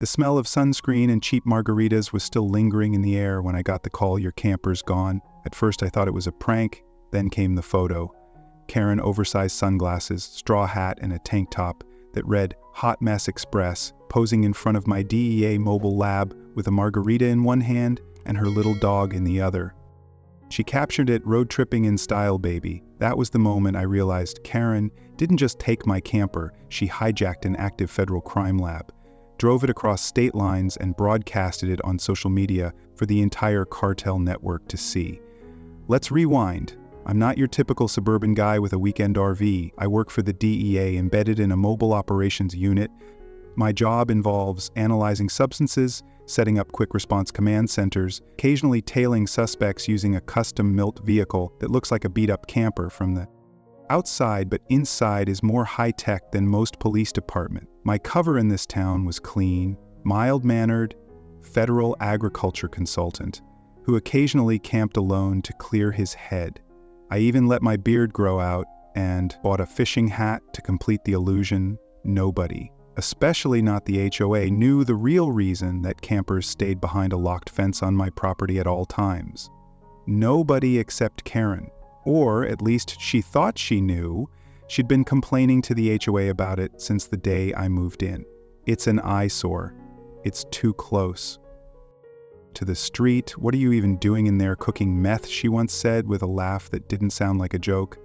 The smell of sunscreen and cheap margaritas was still lingering in the air when I got the call, "Your camper's gone." At first I thought it was a prank, then came the photo. Karen, oversized sunglasses, straw hat, and a tank top that read "Hot Mess Express," posing in front of my DEA mobile lab with a margarita in one hand and her little dog in the other. She captured it road tripping in style, baby. That was the moment I realized Karen didn't just take my camper, she hijacked an active federal crime lab, drove it across state lines and broadcasted it on social media for the entire cartel network to see. Let's rewind. I'm not your typical suburban guy with a weekend RV. I work for the DEA, embedded in a mobile operations unit. My job involves analyzing substances, setting up quick response command centers, occasionally tailing suspects using a custom-built vehicle that looks like a beat-up camper from the outside, but inside is more high-tech than most police department. My cover in this town was clean, mild-mannered, federal agriculture consultant who occasionally camped alone to clear his head. I even let my beard grow out and bought a fishing hat to complete the illusion. Nobody, especially not the HOA, knew the real reason that campers stayed behind a locked fence on my property at all times. Nobody except Karen. Or at least she thought she knew. She'd been complaining to the HOA about it since the day I moved in. It's an eyesore. It's too close to the street. "What are you even doing in there, cooking meth?" she once said with a laugh that didn't sound like a joke.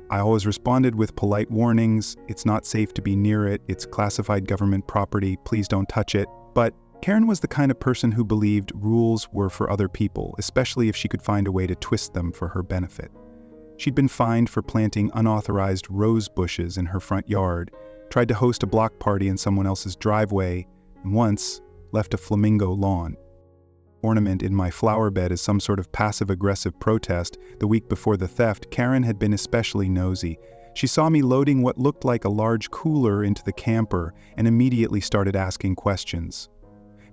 I always responded with polite warnings. "It's not safe to be near it. It's classified government property. Please don't touch it." But Karen was the kind of person who believed rules were for other people, especially if she could find a way to twist them for her benefit. She'd been fined for planting unauthorized rose bushes in her front yard, tried to host a block party in someone else's driveway, and once left a flamingo lawn ornament in my flower bed as some sort of passive-aggressive protest. The week before the theft, Karen had been especially nosy. She saw me loading what looked like a large cooler into the camper and immediately started asking questions.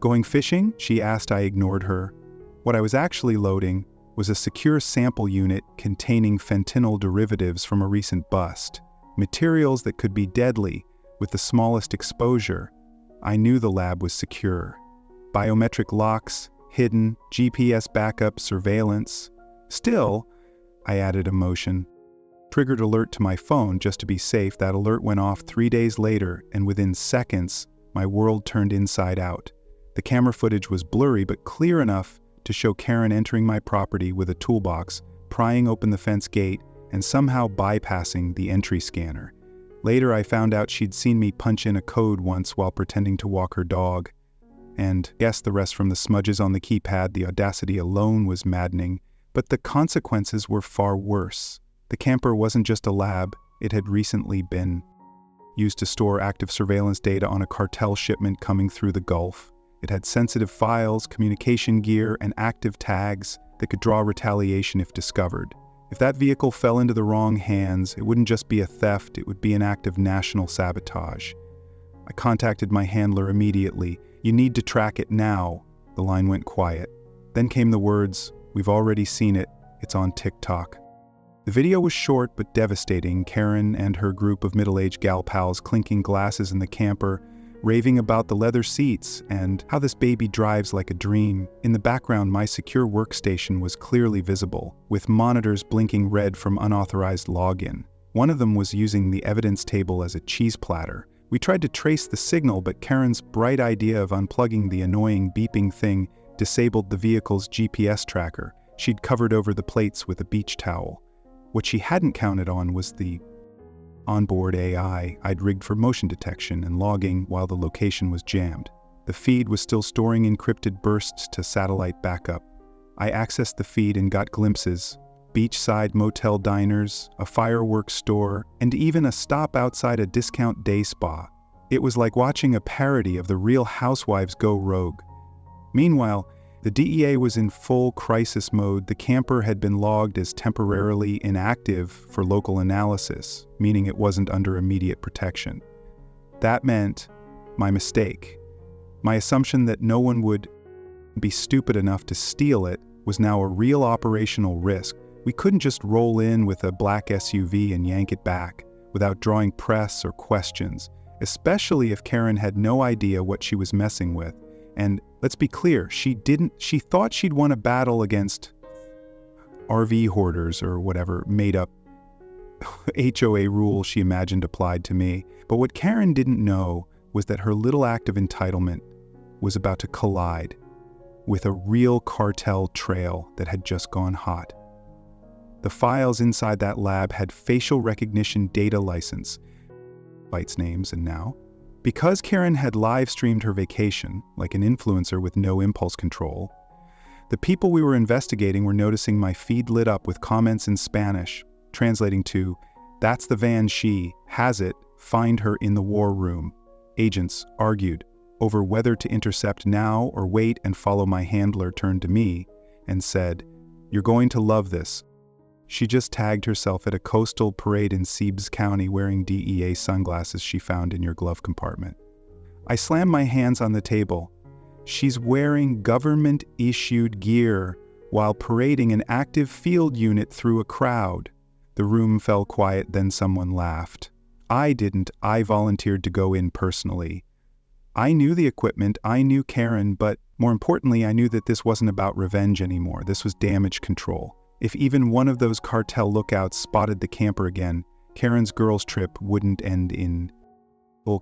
"Going fishing?" she asked. I ignored her. What I was actually loading was a secure sample unit containing fentanyl derivatives from a recent bust, materials that could be deadly with the smallest exposure. I knew the lab was secure. Biometric locks, hidden, GPS backup, surveillance. Still, I added emotion. Triggered alert to my phone just to be safe. That alert went off 3 days later, and within seconds, my world turned inside out. The camera footage was blurry but clear enough to show Karen entering my property with a toolbox, prying open the fence gate, and somehow bypassing the entry scanner. Later, I found out she'd seen me punch in a code once while pretending to walk her dog. And guess the rest from the smudges on the keypad. The audacity alone was maddening, but the consequences were far worse. The camper wasn't just a lab, it had recently been used to store active surveillance data on a cartel shipment coming through the Gulf. It had sensitive files, communication gear, and active tags that could draw retaliation if discovered. If that vehicle fell into the wrong hands, it wouldn't just be a theft, it would be an act of national sabotage. I contacted my handler immediately. "You need to track it now." The line went quiet. Then came the words, "We've already seen it. It's on TikTok." The video was short but devastating. Karen and her group of middle-aged gal pals clinking glasses in the camper, raving about the leather seats and how this baby drives like a dream. In the background, my secure workstation was clearly visible, with monitors blinking red from unauthorized login. One of them was using the evidence table as a cheese platter. We tried to trace the signal, but Karen's bright idea of unplugging the annoying beeping thing disabled the vehicle's GPS tracker. She'd covered over the plates with a beach towel. What she hadn't counted on was the onboard AI I'd rigged for motion detection and logging while the location was jammed. The feed was still storing encrypted bursts to satellite backup. I accessed the feed and got glimpses. Beachside motel diners, a fireworks store, and even a stop outside a discount day spa. It was like watching a parody of the Real Housewives go rogue. Meanwhile, the DEA was in full crisis mode. The camper had been logged as temporarily inactive for local analysis, meaning it wasn't under immediate protection. That meant my mistake. My assumption that no one would be stupid enough to steal it was now a real operational risk. We couldn't just roll in with a black SUV and yank it back without drawing press or questions. especially if Karen had no idea what she was messing with. And let's be clear, she thought she'd won a battle against RV hoarders or whatever made-up HOA rule she imagined applied to me. But what Karen didn't know was that her little act of entitlement was about to collide with a real cartel trail that had just gone hot. The files inside that lab had facial recognition data license, bites names, and now, because Karen had live-streamed her vacation, like an influencer with no impulse control, the people we were investigating were noticing my feed lit up with comments in Spanish, translating to, "That's the van she has it, find her in the war room." Agents argued over whether to intercept now or wait, and follow. My handler turned to me and said, "You're going to love this." She just tagged herself at a coastal parade in Seibs County wearing DEA sunglasses she found in your glove compartment. I slammed my hands on the table. She's wearing government-issued gear while parading an active field unit through a crowd. The room fell quiet, then someone laughed. I didn't. I volunteered to go in personally. I knew the equipment, I knew Karen, but more importantly, I knew that this wasn't about revenge anymore. This was damage control. If even one of those cartel lookouts spotted the camper again, Karen's girls' trip wouldn't end in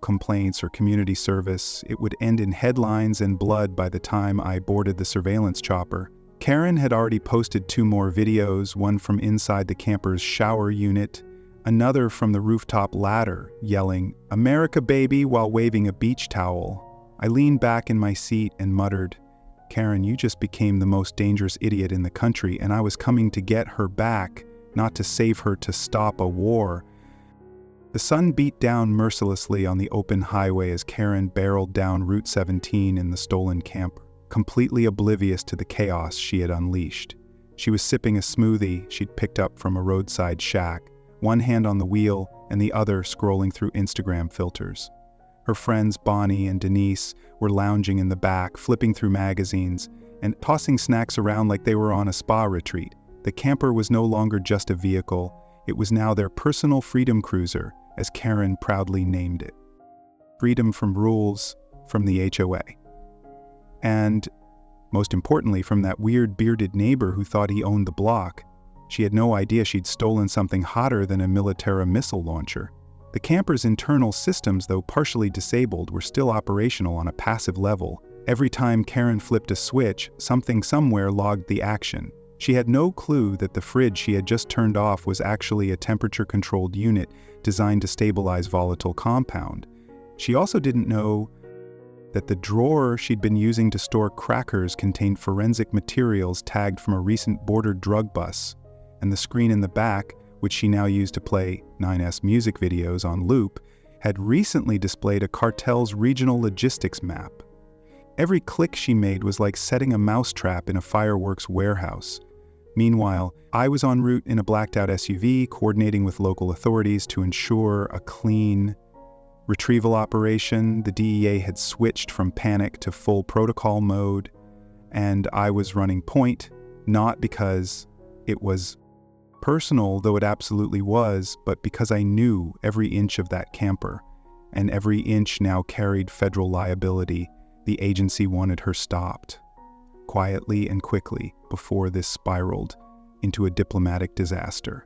complaints or community service. It would end in headlines and blood by the time I boarded the surveillance chopper. Karen had already posted 2 more videos, one from inside the camper's shower unit, another from the rooftop ladder, yelling, "America, baby," while waving a beach towel. I leaned back in my seat and muttered, "Karen, you just became the most dangerous idiot in the country, and I was coming to get her back, not to save her to stop a war." The sun beat down mercilessly on the open highway as Karen barreled down Route 17 in the stolen camper, completely oblivious to the chaos she had unleashed. She was sipping a smoothie she'd picked up from a roadside shack, one hand on the wheel and the other scrolling through Instagram filters. Her friends Bonnie and Denise were lounging in the back, flipping through magazines and tossing snacks around like they were on a spa retreat. The camper was no longer just a vehicle, it was now their personal freedom cruiser, as Karen proudly named it. Freedom from rules, from the HOA. And, most importantly, from that weird bearded neighbor who thought he owned the block. She had no idea she'd stolen something hotter than a Militara missile launcher. The camper's internal systems, though partially disabled, were still operational on a passive level. Every time Karen flipped a switch, something somewhere logged the action. She had no clue that the fridge she had just turned off was actually a temperature-controlled unit designed to stabilize volatile compound. She also didn't know that the drawer she'd been using to store crackers contained forensic materials tagged from a recent border drug bus, and the screen in the back, which she now used to play 9S music videos on loop, had recently displayed a cartel's regional logistics map. Every click she made was like setting a mousetrap in a fireworks warehouse. Meanwhile, I was en route in a blacked-out SUV, coordinating with local authorities to ensure a clean retrieval operation. The DEA had switched from panic to full protocol mode, and I was running point, not because it was personal, though it absolutely was, but because I knew every inch of that camper, and every inch now carried federal liability. The agency wanted her stopped, quietly and quickly, before this spiraled into a diplomatic disaster.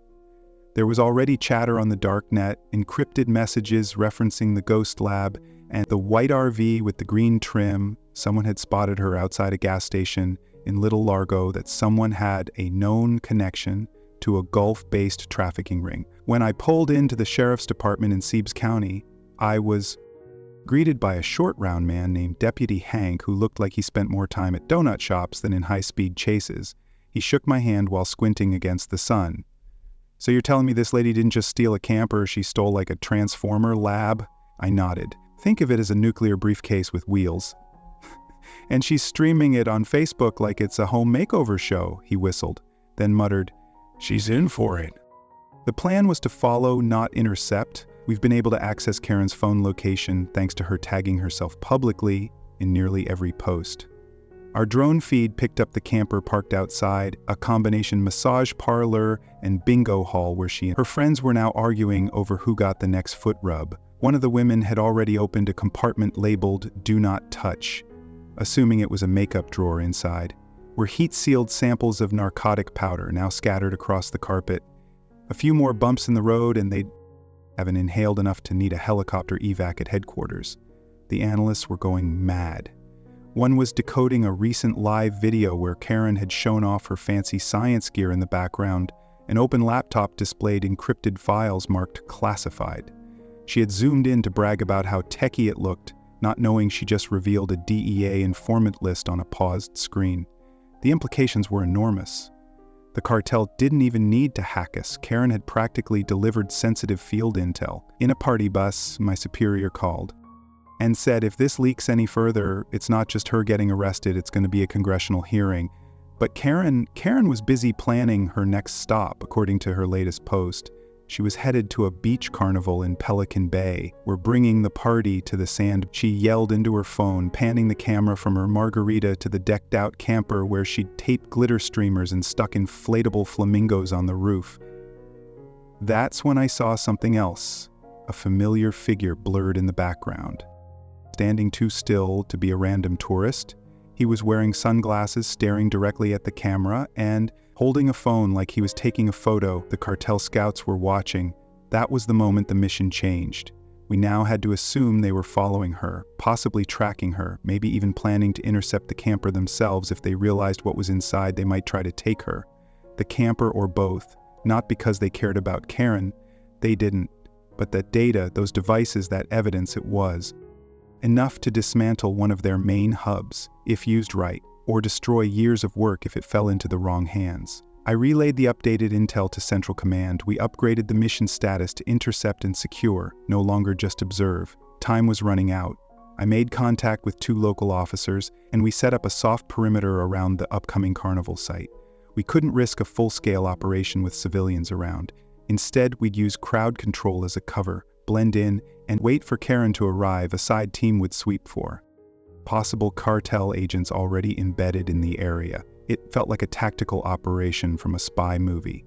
There was already chatter on the darknet, encrypted messages referencing the ghost lab and the white RV with the green trim. Someone had spotted her outside a gas station in Little Largo, that someone had a known connection to a Gulf-based trafficking ring. When I pulled into the sheriff's department in Seibs County, I was greeted by a short round man named Deputy Hank, who looked like he spent more time at donut shops than in high-speed chases. He shook my hand while squinting against the sun. "So you're telling me this lady didn't just steal a camper, she stole like a transformer lab?" I nodded. "Think of it as a nuclear briefcase with wheels." "And she's streaming it on Facebook like it's a home makeover show," he whistled, then muttered, "She's in for it." The plan was to follow, not intercept. We've been able to access Karen's phone location thanks to her tagging herself publicly in nearly every post. Our drone feed picked up the camper parked outside, a combination massage parlor and bingo hall where she and her friends were now arguing over who got the next foot rub. One of the women had already opened a compartment labeled "Do Not Touch," assuming it was a makeup drawer inside, were heat-sealed samples of narcotic powder now scattered across the carpet. A few more bumps in the road and they'd haven't inhaled enough to need a helicopter evac at headquarters. The analysts were going mad. One was decoding a recent live video where Karen had shown off her fancy science gear in the background. An open laptop displayed encrypted files marked classified. She had zoomed in to brag about how techie it looked, not knowing she just revealed a DEA informant list on a paused screen. The implications were enormous. The cartel didn't even need to hack us. Karen had practically delivered sensitive field intel. In a party bus, my superior called and said if this leaks any further, it's not just her getting arrested, it's going to be a congressional hearing. But Karen was busy planning her next stop, according to her latest post. She was headed to a beach carnival in Pelican Bay. We're bringing the party to the sand, she yelled into her phone, panning the camera from her margarita to the decked-out camper where she'd taped glitter streamers and stuck inflatable flamingos on the roof. That's when I saw something else, a familiar figure blurred in the background. Standing too still to be a random tourist, he was wearing sunglasses, staring directly at the camera, and holding a phone like he was taking a photo. The cartel scouts were watching. That was the moment the mission changed. We now had to assume they were following her, possibly tracking her, maybe even planning to intercept the camper themselves. If they realized what was inside, they might try to take her. The camper or both, not because they cared about Karen, they didn't, but that data, those devices, that evidence, it was enough to dismantle one of their main hubs, if used right, or destroy years of work if it fell into the wrong hands. I relayed the updated intel to Central Command. We upgraded the mission status to intercept and secure, no longer just observe. Time was running out. I made contact with 2 local officers, and we set up a soft perimeter around the upcoming Carnival site. We couldn't risk a full-scale operation with civilians around. Instead, we'd use crowd control as a cover, blend in, and wait for Karen to arrive. A side team would sweep for possible cartel agents already embedded in the area. It felt like a tactical operation from a spy movie.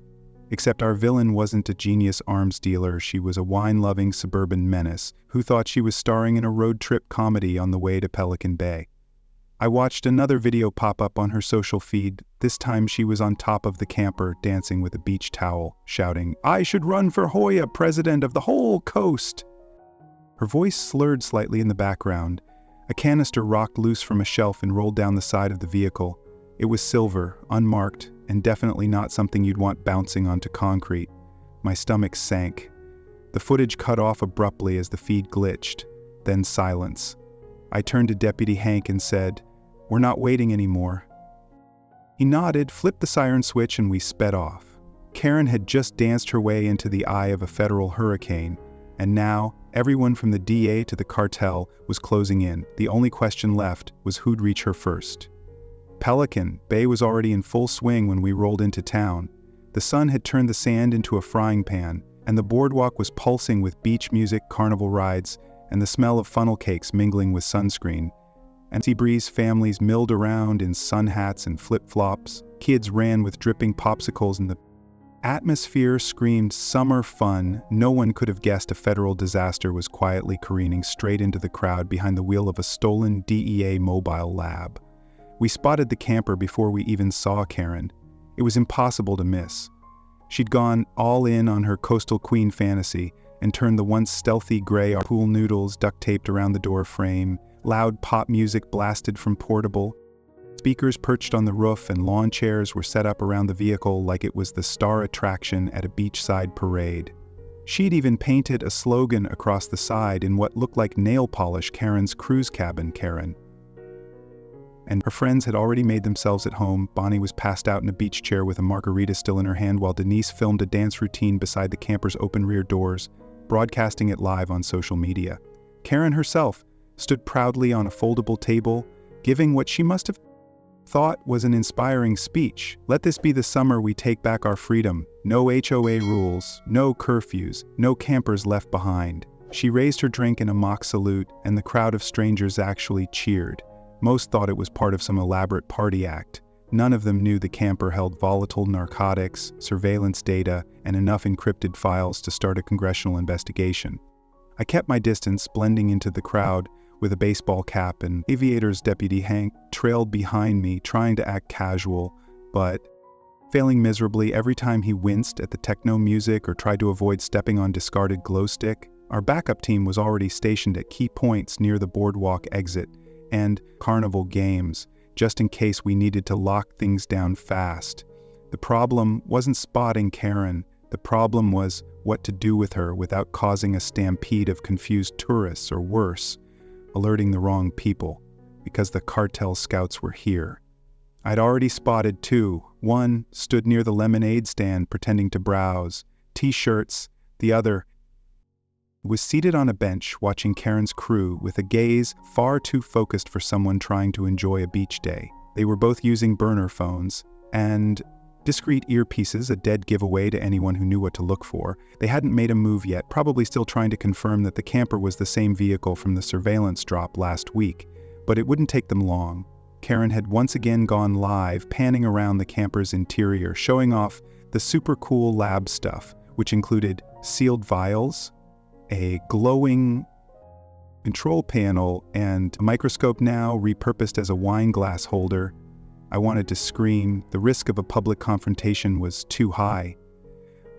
Except our villain wasn't a genius arms dealer, she was a wine-loving suburban menace who thought she was starring in a road trip comedy on the way to Pelican Bay. I watched another video pop up on her social feed. This time she was on top of the camper, dancing with a beach towel, shouting, "I should run for Hoya, president of the whole coast!" Her voice slurred slightly in the background. A canister rocked loose from a shelf and rolled down the side of the vehicle. It was silver, unmarked, and definitely not something you'd want bouncing onto concrete. My stomach sank. The footage cut off abruptly as the feed glitched. Then silence. I turned to Deputy Hank and said, "We're not waiting anymore." He nodded, flipped the siren switch, and we sped off. Karen had just danced her way into the eye of a federal hurricane, and now everyone from the DEA to the cartel was closing in. The only question left was who'd reach her first. Pelican Bay was already in full swing when we rolled into town. The sun had turned the sand into a frying pan, and the boardwalk was pulsing with beach music, carnival rides, and the smell of funnel cakes mingling with sunscreen. And sea breeze families milled around in sun hats and flip-flops. Kids ran with dripping popsicles, and the atmosphere screamed summer fun. No one could have guessed a federal disaster was quietly careening straight into the crowd behind the wheel of a stolen DEA mobile lab. We spotted the camper before we even saw Karen. It was impossible to miss. She'd gone all in on her coastal queen fantasy and turned the once stealthy gray pool noodles duct-taped around the door frame. Loud pop music blasted from portable speakers perched on the roof, and lawn chairs were set up around the vehicle like it was the star attraction at a beachside parade. She'd even painted a slogan across the side in what looked like nail polish: "Karen's Cruise Cabin, Karen." And her friends had already made themselves at home. Bonnie was passed out in a beach chair with a margarita still in her hand, while Denise filmed a dance routine beside the camper's open rear doors, broadcasting it live on social media. Karen herself stood proudly on a foldable table, giving what she must have thought was an inspiring speech. "Let this be the summer we take back our freedom. No HOA rules, no curfews, no campers left behind." She raised her drink in a mock salute, and the crowd of strangers actually cheered. Most thought it was part of some elaborate party act. None of them knew the camper held volatile narcotics, surveillance data, and enough encrypted files to start a congressional investigation. I kept my distance, blending into the crowd with a baseball cap, and Aviator's Deputy Hank trailed behind me, trying to act casual, but failing miserably every time he winced at the techno music or tried to avoid stepping on discarded glow stick. Our backup team was already stationed at key points near the boardwalk exit and Carnival games, just in case we needed to lock things down fast. The problem wasn't spotting Karen. The problem was what to do with her without causing a stampede of confused tourists, or worse, alerting the wrong people, because the cartel scouts were here. I'd already spotted two. One stood near the lemonade stand pretending to browse T-shirts. The other was seated on a bench watching Karen's crew with a gaze far too focused for someone trying to enjoy a beach day. They were both using burner phones and discreet earpieces, a dead giveaway to anyone who knew what to look for. They hadn't made a move yet, probably still trying to confirm that the camper was the same vehicle from the surveillance drop last week, but it wouldn't take them long. Karen had once again gone live, panning around the camper's interior, showing off the super cool lab stuff, which included sealed vials, a glowing control panel, and a microscope now repurposed as a wine glass holder. I wanted to scream. The risk of a public confrontation was too high.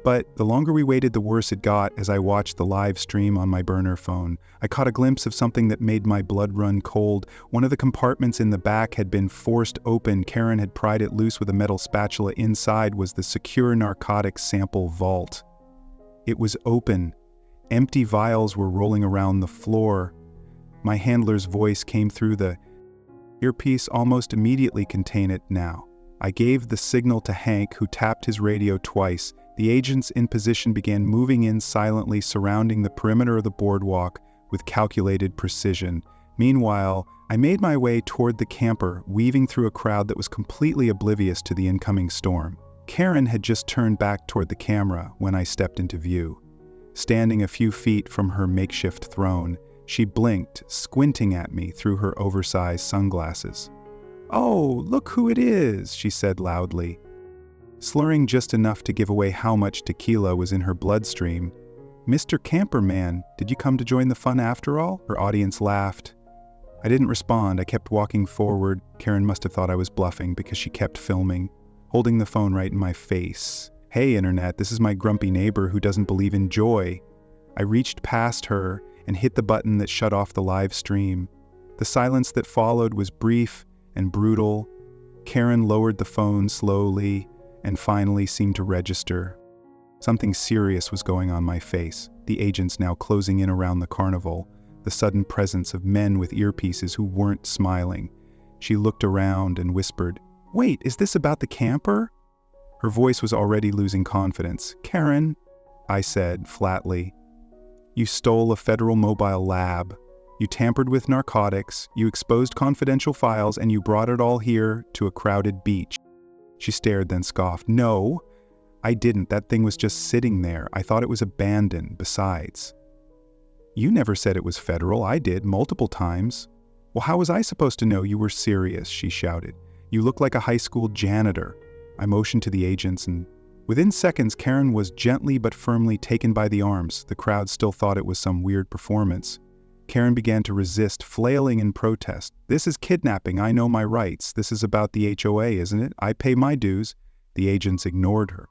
But the longer we waited, the worse it got. As I watched the live stream on my burner phone, I caught a glimpse of something that made my blood run cold. One of the compartments in the back had been forced open. Karen had pried it loose with a metal spatula. Inside was the secure narcotics sample vault. It was open. Empty vials were rolling around the floor. My handler's voice came through the earpiece. Almost immediately. Contain it now. I gave the signal to Hank, who tapped his radio twice. The agents in position began moving in silently, surrounding the perimeter of the boardwalk with calculated precision. Meanwhile, I made my way toward the camper, weaving through a crowd that was completely oblivious to the incoming storm. Karen had just turned back toward the camera when I stepped into view. Standing a few feet from her makeshift throne, she blinked, squinting at me through her oversized sunglasses. "Oh, look who it is," she said loudly, slurring just enough to give away how much tequila was in her bloodstream. "Mr. Camperman, did you come to join the fun after all?" Her audience laughed. I didn't respond. I kept walking forward. Karen must have thought I was bluffing because she kept filming, holding the phone right in my face. "Hey, Internet, this is my grumpy neighbor who doesn't believe in joy." I reached past her and hit the button that shut off the live stream. The silence that followed was brief and brutal. Karen lowered the phone slowly and finally seemed to register. Something serious was going on my face. The agents now closing in around the Carnival, the sudden presence of men with earpieces who weren't smiling. She looked around and whispered, "Wait, is this about the camper?" Her voice was already losing confidence. "Karen," I said flatly, "you stole a federal mobile lab. You tampered with narcotics, you exposed confidential files, and you brought it all here to a crowded beach." She stared, then scoffed. "No, I didn't. That thing was just sitting there. I thought it was abandoned. Besides, you never said it was federal. I did, multiple times." "Well, how was I supposed to know you were serious?" she shouted. "You look like a high school janitor." I motioned to the agents, and within seconds, Karen was gently but firmly taken by the arms. The crowd still thought it was some weird performance. Karen began to resist, flailing in protest. "This is kidnapping. I know my rights. This is about the HOA, isn't it? I pay my dues." The agents ignored her.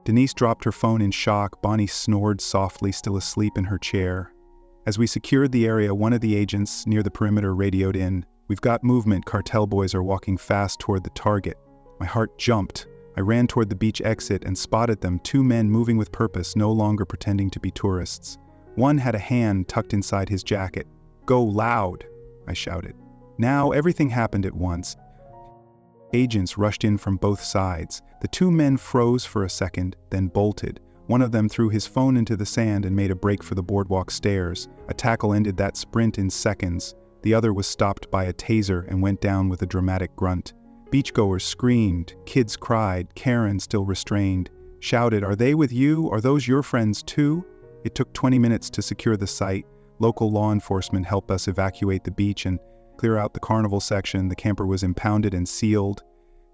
Denise dropped her phone in shock. Bonnie snored softly, still asleep in her chair. As we secured the area, one of the agents near the perimeter radioed in, "We've got movement. Cartel boys are walking fast toward the target." My heart jumped. I ran toward the beach exit and spotted them, two men moving with purpose, no longer pretending to be tourists. One had a hand tucked inside his jacket. "Go loud," I shouted. Now everything happened at once. Agents rushed in from both sides. The two men froze for a second, then bolted. One of them threw his phone into the sand and made a break for the boardwalk stairs. A tackle ended that sprint in seconds. The other was stopped by a taser and went down with a dramatic grunt. Beachgoers screamed. Kids cried. Karen, still restrained, shouted, "Are they with you? Are those your friends too?" It took 20 minutes to secure the site. Local law enforcement helped us evacuate the beach and clear out the Carnival section. The camper was impounded and sealed.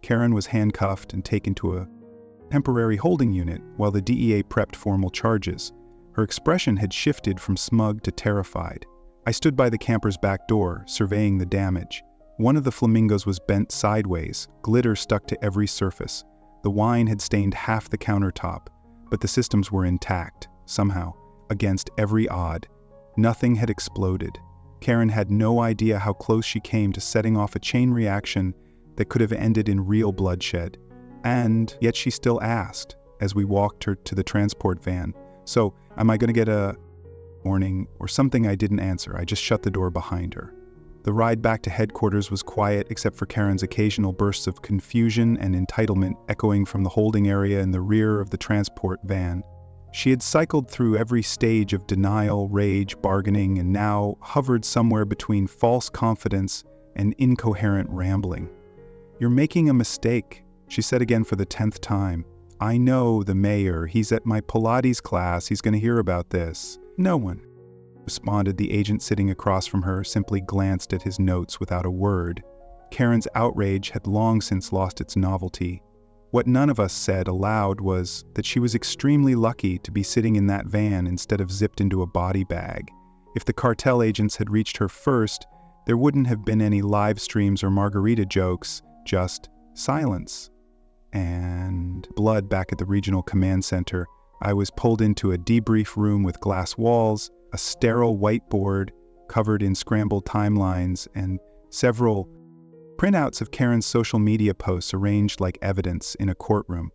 Karen was handcuffed and taken to a temporary holding unit while the DEA prepped formal charges. Her expression had shifted from smug to terrified. I stood by the camper's back door, surveying the damage. One of the flamingos was bent sideways, glitter stuck to every surface. The wine had stained half the countertop, but the systems were intact, somehow, against every odd. Nothing had exploded. Karen had no idea how close she came to setting off a chain reaction that could have ended in real bloodshed. And yet she still asked, as we walked her to the transport van, "So, am I going to get a warning or something?" I didn't answer. I just shut the door behind her. The ride back to headquarters was quiet except for Karen's occasional bursts of confusion and entitlement echoing from the holding area in the rear of the transport van. She had cycled through every stage of denial, rage, bargaining, and now hovered somewhere between false confidence and incoherent rambling. "You're making a mistake," she said again for the 10th time. "I know the mayor. He's at my Pilates class. He's going to hear about this." "No one," responded the agent sitting across from her, simply glanced at his notes without a word. Karen's outrage had long since lost its novelty. What none of us said aloud was that she was extremely lucky to be sitting in that van instead of zipped into a body bag. If the cartel agents had reached her first, there wouldn't have been any live streams or margarita jokes, just silence. And blood back at the regional command center. I was pulled into a debrief room with glass walls, a sterile whiteboard covered in scrambled timelines, and several printouts of Karen's social media posts arranged like evidence in a courtroom.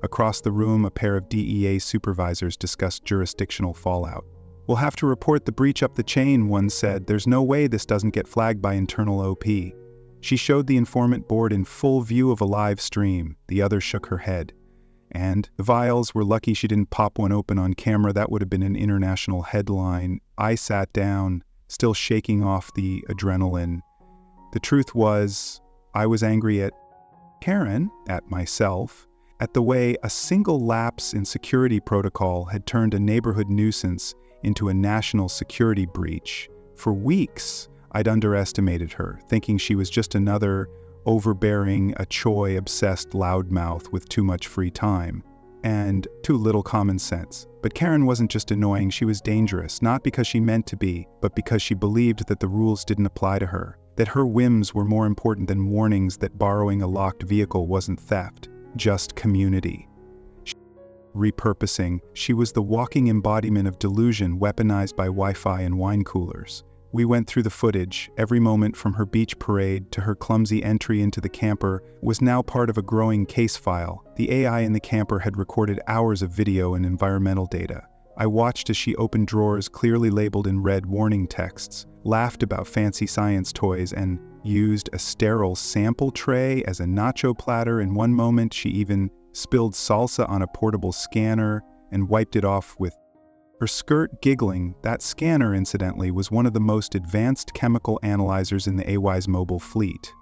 Across the room, a pair of DEA supervisors discussed jurisdictional fallout. "We'll have to report the breach up the chain," one said. "There's no way this doesn't get flagged by internal OP." She showed the informant board in full view of a live stream. The other shook her head. "And the vials, we're lucky she didn't pop one open on camera. That would have been an international headline." I sat down, still shaking off the adrenaline. The truth was, I was angry at Karen, at myself, at the way a single lapse in security protocol had turned a neighborhood nuisance into a national security breach. For weeks, I'd underestimated her, thinking she was just another overbearing, a Choi-obsessed loudmouth with too much free time and too little common sense. But Karen wasn't just annoying, she was dangerous, not because she meant to be, but because she believed that the rules didn't apply to her, that her whims were more important than warnings that borrowing a locked vehicle wasn't theft, just community. Repurposing, she was the walking embodiment of delusion weaponized by Wi-Fi and wine coolers. We went through the footage. Every moment from her beach parade to her clumsy entry into the camper was now part of a growing case file. The AI in the camper had recorded hours of video and environmental data. I watched as she opened drawers clearly labeled in red warning texts, laughed about fancy science toys, and used a sterile sample tray as a nacho platter. In one moment, she even spilled salsa on a portable scanner and wiped it off with her skirt giggling. That scanner, incidentally, was one of the most advanced chemical analyzers in the AY's mobile fleet.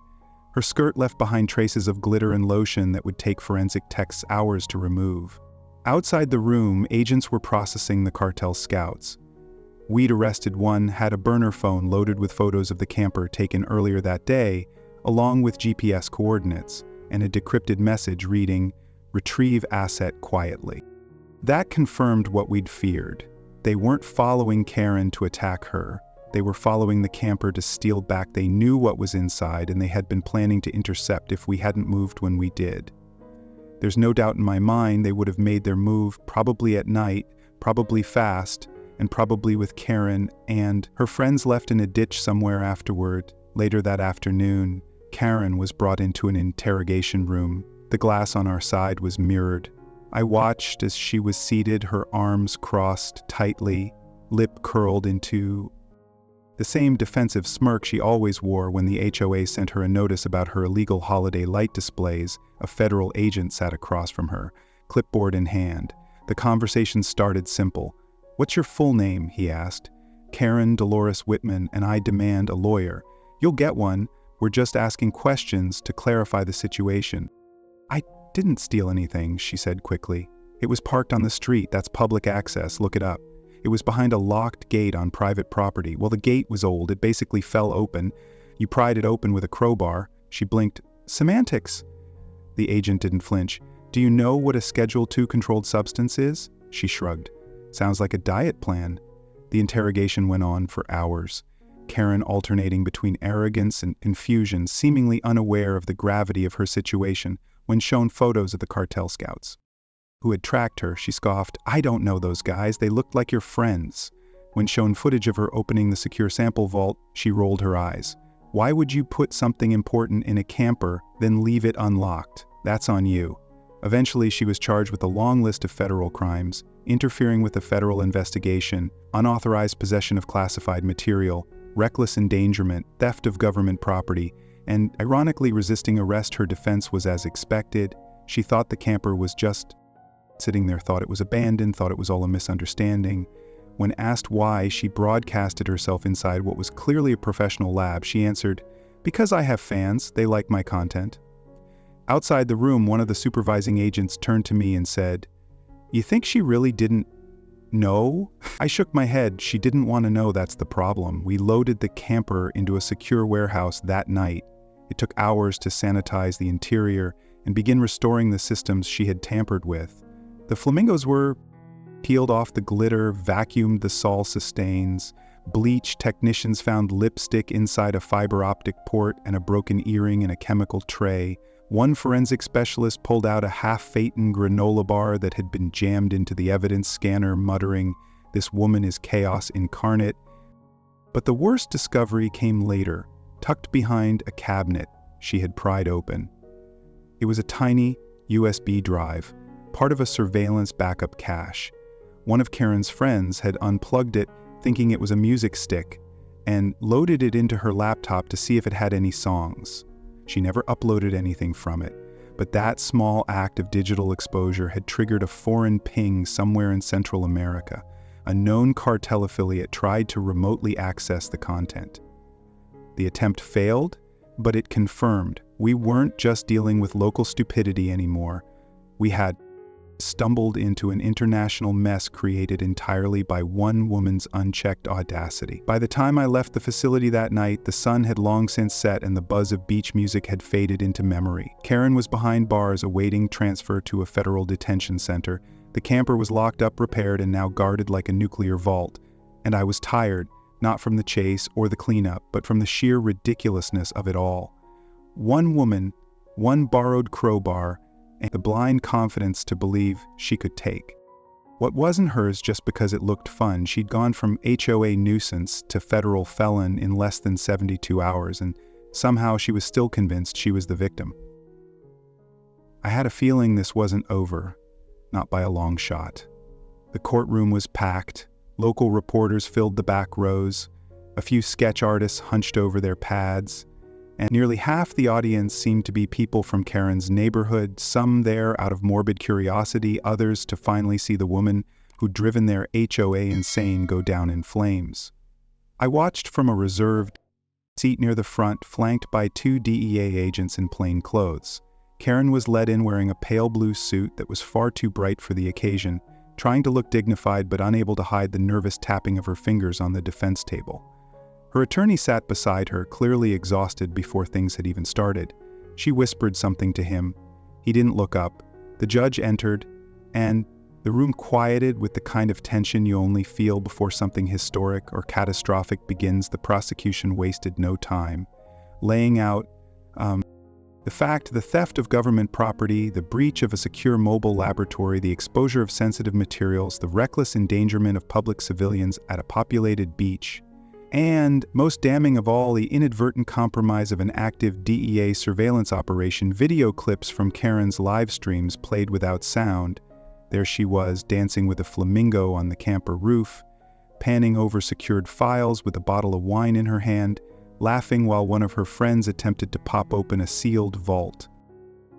Her skirt left behind traces of glitter and lotion that would take forensic techs hours to remove. Outside the room, agents were processing the cartel scouts. We'd arrested one, had a burner phone loaded with photos of the camper taken earlier that day, along with GPS coordinates, and a decrypted message reading, "Retrieve asset quietly." That confirmed what we'd feared. They weren't following Karen to attack her. They were following the camper to steal back. They knew what was inside, and they had been planning to intercept if we hadn't moved when we did. There's no doubt in my mind they would have made their move, probably at night, probably fast, and probably with Karen and her friends left in a ditch somewhere afterward. Later that afternoon, Karen was brought into an interrogation room. The glass on our side was mirrored. I watched as she was seated, her arms crossed tightly, lip curled into the same defensive smirk she always wore when the HOA sent her a notice about her illegal holiday light displays. A federal agent sat across from her, clipboard in hand. The conversation started simple. "What's your full name?" he asked. "Karen Dolores Whitman, and I demand a lawyer." "You'll get one. We're just asking questions to clarify the situation." "I didn't steal anything," she said quickly. "It was parked on the street. That's public access. Look it up. It was behind a locked gate on private property. Well, the gate was old. It basically fell open. You pried it open with a crowbar." She blinked. "Semantics." The agent didn't flinch. "Do you know what a Schedule II controlled substance is?" She shrugged. Sounds like a diet plan. The interrogation went on for hours, Karen alternating between arrogance and confusion, seemingly unaware of the gravity of her situation when shown photos of the cartel scouts who had tracked her. She scoffed, "I don't know those guys, they looked like your friends." When shown footage of her opening the secure sample vault, she rolled her eyes. "Why would you put something important in a camper, then leave it unlocked? That's on you." Eventually, she was charged with a long list of federal crimes, interfering with a federal investigation, unauthorized possession of classified material, reckless endangerment, theft of government property, and ironically resisting arrest. Her defense was as expected. She thought the camper was just sitting there, thought it was abandoned, thought it was all a misunderstanding. When asked why she broadcasted herself inside what was clearly a professional lab, she answered, "Because I have fans, they like my content." Outside the room, one of the supervising agents turned to me and said, "You think she really didn't know?" I shook my head. "She didn't want to know, that's the problem. We loaded the camper into a secure warehouse that night. It took hours to sanitize the interior and begin restoring the systems she had tampered with. The flamingos were peeled off the glitter, vacuumed the sol sustains, bleached. Technicians found lipstick inside a fiber optic port and a broken earring in a chemical tray. One forensic specialist pulled out a half-eaten granola bar that had been jammed into the evidence scanner, muttering, "This woman is chaos incarnate." But the worst discovery came later, tucked behind a cabinet she had pried open. It was a tiny USB drive, part of a surveillance backup cache. One of Karen's friends had unplugged it, thinking it was a music stick, and loaded it into her laptop to see if it had any songs. She never uploaded anything from it, but that small act of digital exposure had triggered a foreign ping somewhere in Central America. A known cartel affiliate tried to remotely access the content. The attempt failed, but it confirmed we weren't just dealing with local stupidity anymore. We had stumbled into an international mess created entirely by one woman's unchecked audacity. By the time I left the facility that night, the sun had long since set and the buzz of beach music had faded into memory. Karen was behind bars awaiting transfer to a federal detention center. The camper was locked up, repaired, and now guarded like a nuclear vault. And I was tired, not from the chase or the cleanup, but from the sheer ridiculousness of it all. One woman, one borrowed crowbar, and the blind confidence to believe she could take what wasn't hers just because it looked fun. She'd gone from HOA nuisance to federal felon in less than 72 hours, and somehow she was still convinced she was the victim. I had a feeling this wasn't over, not by a long shot. The courtroom was packed, local reporters filled the back rows, a few sketch artists hunched over their pads, and nearly half the audience seemed to be people from Karen's neighborhood, some there out of morbid curiosity, others to finally see the woman who'd driven their HOA insane go down in flames. I watched from a reserved seat near the front, flanked by two DEA agents in plain clothes. Karen was led in wearing a pale blue suit that was far too bright for the occasion, trying to look dignified but unable to hide the nervous tapping of her fingers on the defense table. Her attorney sat beside her, clearly exhausted before things had even started. She whispered something to him. He didn't look up. The judge entered, and the room quieted with the kind of tension you only feel before something historic or catastrophic begins. The prosecution wasted no time, laying out the theft of government property, the breach of a secure mobile laboratory, the exposure of sensitive materials, the reckless endangerment of public civilians at a populated beach, and, most damning of all, the inadvertent compromise of an active DEA surveillance operation. Video clips from Karen's live streams played without sound. There she was, dancing with a flamingo on the camper roof, panning over secured files with a bottle of wine in her hand, laughing while one of her friends attempted to pop open a sealed vault.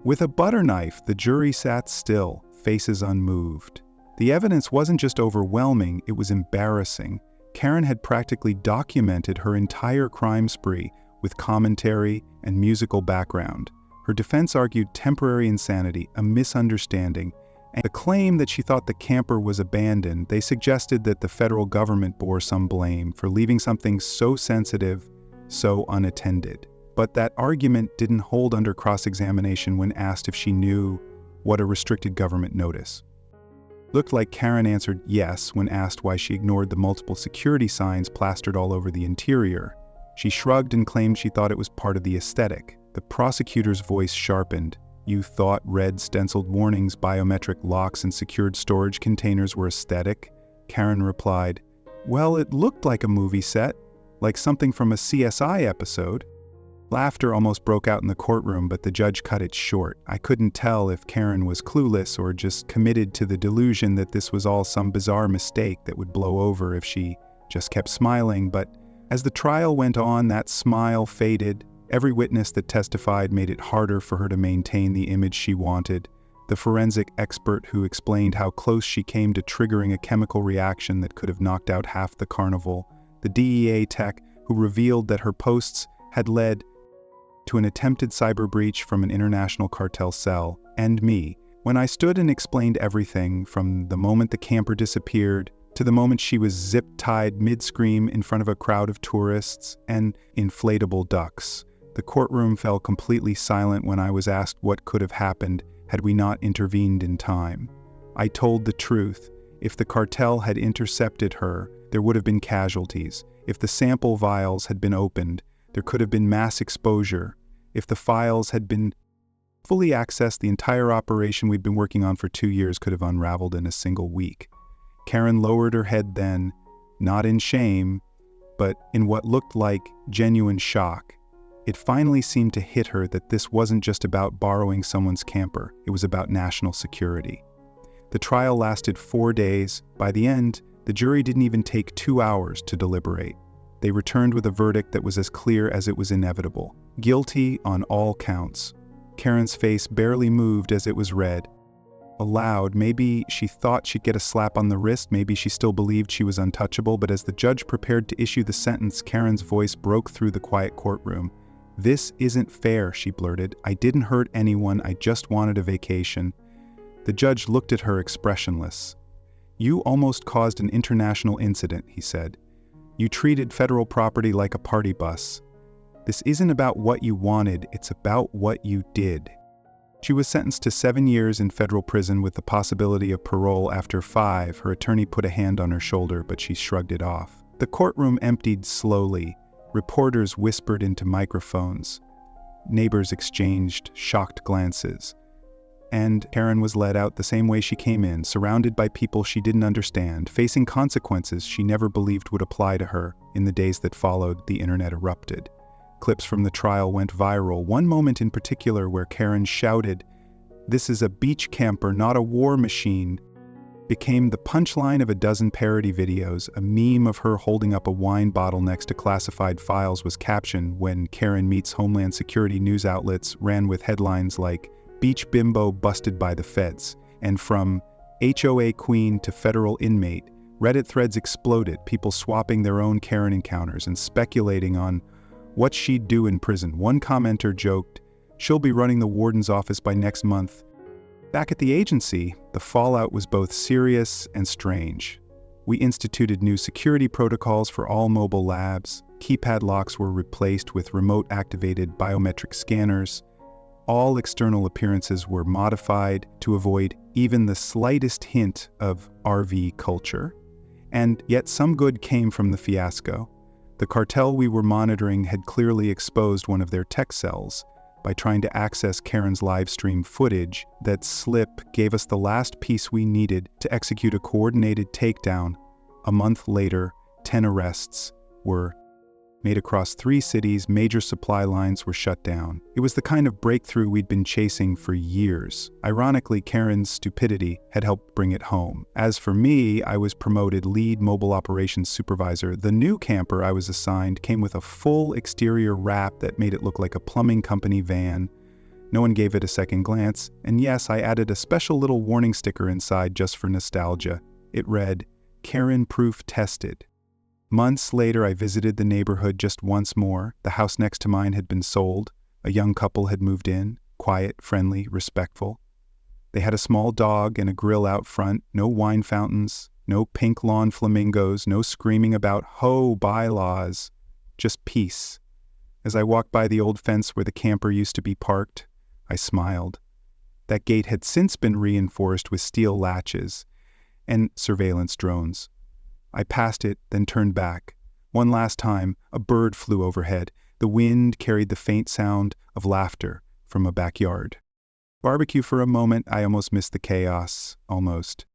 With a butter knife, the jury sat still, faces unmoved. The evidence wasn't just overwhelming, it was embarrassing. Karen had practically documented her entire crime spree with commentary and musical background. Her defense argued temporary insanity, a misunderstanding, and the claim that she thought the camper was abandoned. They suggested that the federal government bore some blame for leaving something so sensitive, so unattended. But that argument didn't hold under cross-examination when asked if she knew what a restricted government notice Looked like Karen answered yes when asked why she ignored the multiple security signs plastered all over the interior. She shrugged and claimed she thought it was part of the aesthetic. The prosecutor's voice sharpened. You thought red stenciled warnings, biometric locks, and secured storage containers were aesthetic? Karen replied, well, it looked like a movie set, like something from a CSI episode. Laughter almost broke out in the courtroom, but the judge cut it short. I couldn't tell if Karen was clueless or just committed to the delusion that this was all some bizarre mistake that would blow over if she just kept smiling. But as the trial went on, that smile faded. Every witness that testified made it harder for her to maintain the image she wanted. The forensic expert who explained how close she came to triggering a chemical reaction that could have knocked out half the carnival. The DEA tech who revealed that her posts had led to an attempted cyber breach from an international cartel cell, and me, when I stood and explained everything from the moment the camper disappeared to the moment she was zip-tied mid-scream in front of a crowd of tourists and inflatable ducks. The courtroom fell completely silent when I was asked what could have happened had we not intervened in time. I told the truth. If the cartel had intercepted her, there would have been casualties. If the sample vials had been opened, there could have been mass exposure. If the files had been fully accessed, the entire operation we'd been working on for 2 years could have unraveled in a single week. Karen lowered her head then, not in shame, but in what looked like genuine shock. It finally seemed to hit her that this wasn't just about borrowing someone's camper, it was about national security. The trial lasted 4 days. By the end, the jury didn't even take 2 hours to deliberate. They returned with a verdict that was as clear as it was inevitable. Guilty on all counts. Karen's face barely moved as it was read. Aloud, maybe she thought she'd get a slap on the wrist, maybe she still believed she was untouchable, but as the judge prepared to issue the sentence, Karen's voice broke through the quiet courtroom. "This isn't fair," she blurted. "I didn't hurt anyone, I just wanted a vacation." The judge looked at her expressionless. "You almost caused an international incident," he said. "You treated federal property like a party bus. This isn't about what you wanted, it's about what you did." She was sentenced to 7 years in federal prison with the possibility of parole after 5. Her attorney put a hand on her shoulder, but she shrugged it off. The courtroom emptied slowly. Reporters whispered into microphones. Neighbors exchanged shocked glances. And Karen was led out the same way she came in, surrounded by people she didn't understand, facing consequences she never believed would apply to her. In the days that followed, the internet erupted. Clips from the trial went viral, one moment in particular where Karen shouted, "This is a beach camper, not a war machine," became the punchline of a dozen parody videos. A meme of her holding up a wine bottle next to classified files was captioned when Karen meets Homeland Security news outlets, ran with headlines like, "Beach bimbo busted by the feds," and from HOA queen to federal inmate, Reddit threads exploded, people swapping their own Karen encounters and speculating on what she'd do in prison. One commenter joked, "She'll be running the warden's office by next month." Back at the agency, the fallout was both serious and strange. We instituted new security protocols for all mobile labs. Keypad locks were replaced with remote-activated biometric scanners. All external appearances were modified to avoid even the slightest hint of RV culture. And yet some good came from the fiasco. The cartel we were monitoring had clearly exposed one of their tech cells. By trying to access Karen's live stream footage, that slip gave us the last piece we needed to execute a coordinated takedown. A month later, 10 arrests were made across 3 cities. Major supply lines were shut down. It was the kind of breakthrough we'd been chasing for years. Ironically, Karen's stupidity had helped bring it home. As for me, I was promoted lead mobile operations supervisor. The new camper I was assigned came with a full exterior wrap that made it look like a plumbing company van. No one gave it a second glance, and yes, I added a special little warning sticker inside just for nostalgia. It read, "Karen Proof Tested." Months later, I visited the neighborhood just once more. The house next to mine had been sold. A young couple had moved in, quiet, friendly, respectful. They had a small dog and a grill out front, no wine fountains, no pink lawn flamingos, no screaming about bylaws, just peace. As I walked by the old fence where the camper used to be parked, I smiled. That gate had since been reinforced with steel latches. and surveillance drones. I passed it, then turned back. One last time, a bird flew overhead. The wind carried the faint sound of laughter from a backyard. Barbecue for a moment, I almost missed the chaos, almost.